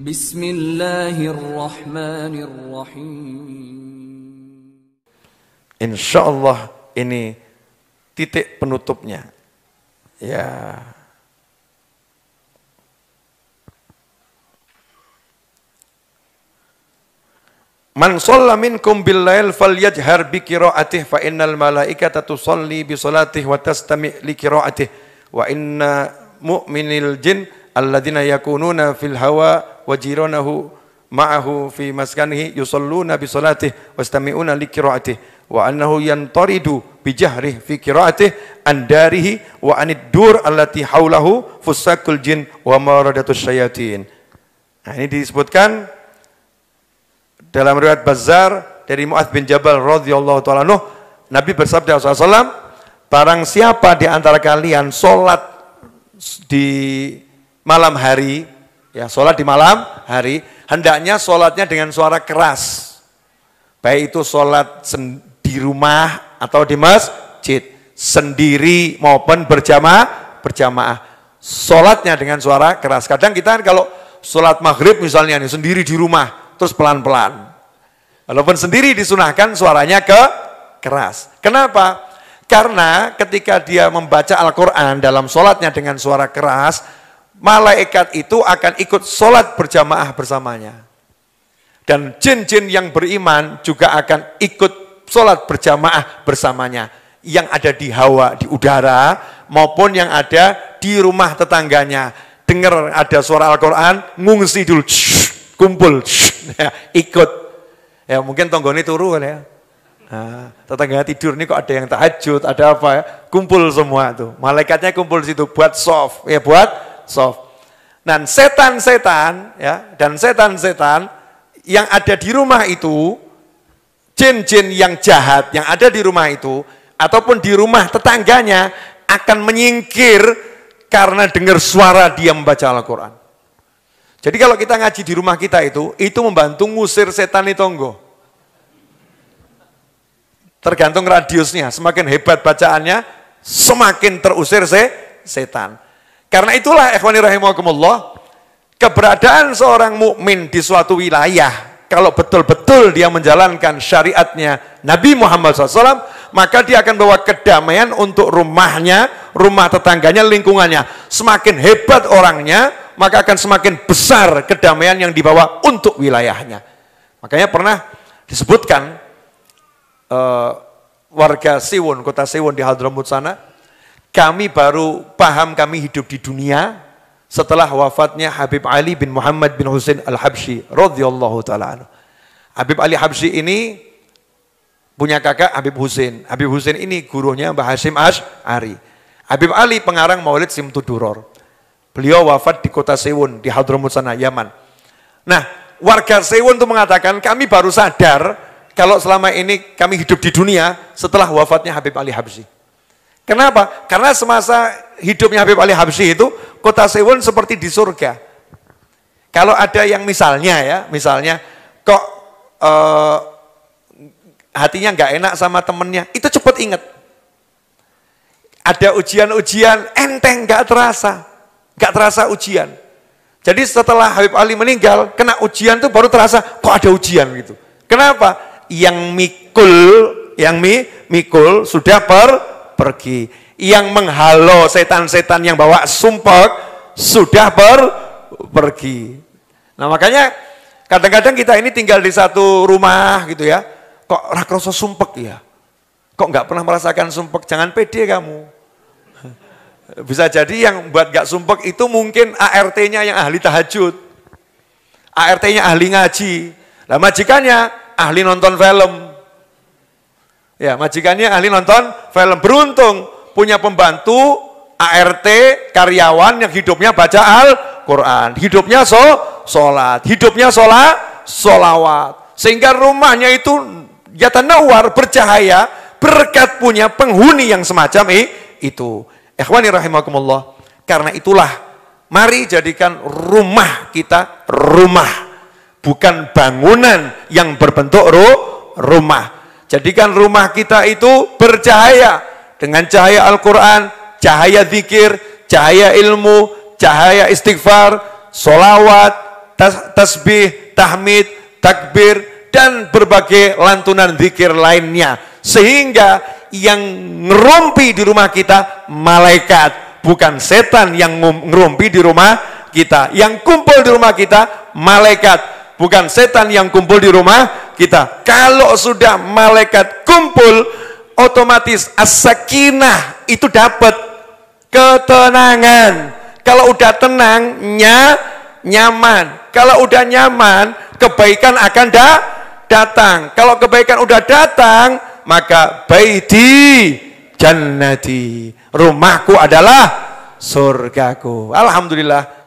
Bismillahirrahmanirrahim. Insya Allah ini titik penutupnya. Ya. Man shalla minkum bil lail falyajhar bi qiraatih fa innal malaikata tusalli bi salatihi wa tastami' li qiraatih wa inna mu'minil jin alladzina yakununa fil hawa wa jiranahu ma'ahu fi maskanihi yusalluna bi salatihi wastami'una li qiraatih wa annahu yantaridu bi jahrihi fi qiraatih an darihi wa anid dur allati haulahu fusakul jin wa maradatus syayatin. Nah, ini disebutkan dalam riwayat Bazzar dari Mu'adz bin Jabal radhiyallahu ta'ala anhu, Nabi bersabda SAW, barang siapa di antara kalian sholat di malam hari, ya sholat di malam hari, hendaknya sholatnya dengan suara keras. Baik itu sholat di rumah atau di masjid, sendiri maupun berjamaah. Sholatnya dengan suara keras. Kadang kita kalau sholat maghrib misalnya nih, sendiri di rumah, terus pelan-pelan. Walaupun sendiri disunahkan suaranya keras. Kenapa? Karena ketika dia membaca Al-Quran dalam sholatnya dengan suara keras, malaikat itu akan ikut sholat berjamaah bersamanya. Dan jin-jin yang beriman juga akan ikut sholat berjamaah bersamanya. Yang ada di hawa, di udara, maupun yang ada di rumah tetangganya. Dengar ada suara Al-Quran, ngungsi dulu, kumpul, ya, ikut. Ya mungkin tonggone turu kan ya. Nah, tetangga tidur nih kok ada yang tahajud, ada apa ya? Kumpul semua tuh. Malaikatnya kumpul di situ buat soft, ya buat soft. Dan setan-setan ya, dan setan-setan yang ada di rumah itu, jin-jin yang jahat yang ada di rumah itu ataupun di rumah tetangganya akan menyingkir karena dengar suara dia membaca Al-Quran. Jadi kalau kita ngaji di rumah kita itu membantu ngusir setan di tonggo. Tergantung radiusnya, semakin hebat bacaannya, semakin terusir setan. Karena itulah ikhwani rahimakumullah, keberadaan seorang mukmin di suatu wilayah, kalau betul-betul dia menjalankan syariatnya Nabi Muhammad SAW, maka dia akan bawa kedamaian untuk rumahnya, rumah tetangganya, lingkungannya. Semakin hebat orangnya, maka akan semakin besar kedamaian yang dibawa untuk wilayahnya. Makanya pernah disebutkan warga Siwon, kota Siwon di Hadramut sana, kami baru paham kami hidup di dunia setelah wafatnya Habib Ali bin Muhammad bin Husain Al-Habsyi radhiyallahu ta'ala anhu. Habib Ali Habsyi ini punya kakak Habib Husain. Habib Husain ini gurunya Mbah Hasyim Asy'ari. Habib Ali pengarang Maulid Simtud-Duror. Beliau wafat di kota Siwon di Hadramut sana, Yaman. Nah, warga Siwon itu mengatakan kami baru sadar kalau selama ini kami hidup di dunia setelah wafatnya Habib Ali Habsyi. Kenapa? Karena semasa hidupnya Habib Ali Habsyi itu kota Siwon seperti di surga. Kalau ada yang misalnya kok hatinya nggak enak sama temennya, itu cepat ingat. Ada ujian-ujian enteng, nggak terasa ujian. Jadi setelah Habib Ali meninggal, kena ujian tuh baru terasa kok ada ujian gitu. Kenapa? Yang mikul sudah pergi. Yang menghalau setan-setan yang bawa sumpek sudah pergi. Nah makanya kadang-kadang kita ini tinggal di satu rumah gitu ya, kok rakroso sumpek ya, kok nggak pernah merasakan sumpek, jangan pede kamu. Bisa jadi yang buat gak sumpek itu mungkin ART-nya yang ahli tahajud, ART-nya ahli ngaji, lah majikannya ahli nonton film. Ya, majikannya ahli nonton film. Beruntung punya pembantu ART karyawan yang hidupnya baca Al-Quran, hidupnya sholat, hidupnya sholawat, sehingga rumahnya itu yatanawar, bercahaya berkat punya penghuni yang semacam itu. Ikhwani rahimakumullah. Karena itulah mari jadikan rumah kita rumah, bukan bangunan yang berbentuk rumah. Jadikan rumah kita itu bercahaya dengan cahaya Al-Quran, cahaya zikir, cahaya ilmu, cahaya istighfar, sholawat, tasbih, tahmid, takbir, dan berbagai lantunan zikir lainnya. Sehingga yang ngerumpi di rumah kita malaikat, bukan setan yang ngerumpi di rumah kita. Yang kumpul di rumah kita malaikat, bukan setan yang kumpul di rumah kita. Kalau sudah malaikat kumpul, otomatis as-sakinah itu dapat ketenangan. Kalau udah tenang, nyaman. Kalau udah nyaman, kebaikan akan datang. Kalau kebaikan udah datang, maka baiti jannati, rumahku adalah surgaku. Alhamdulillah.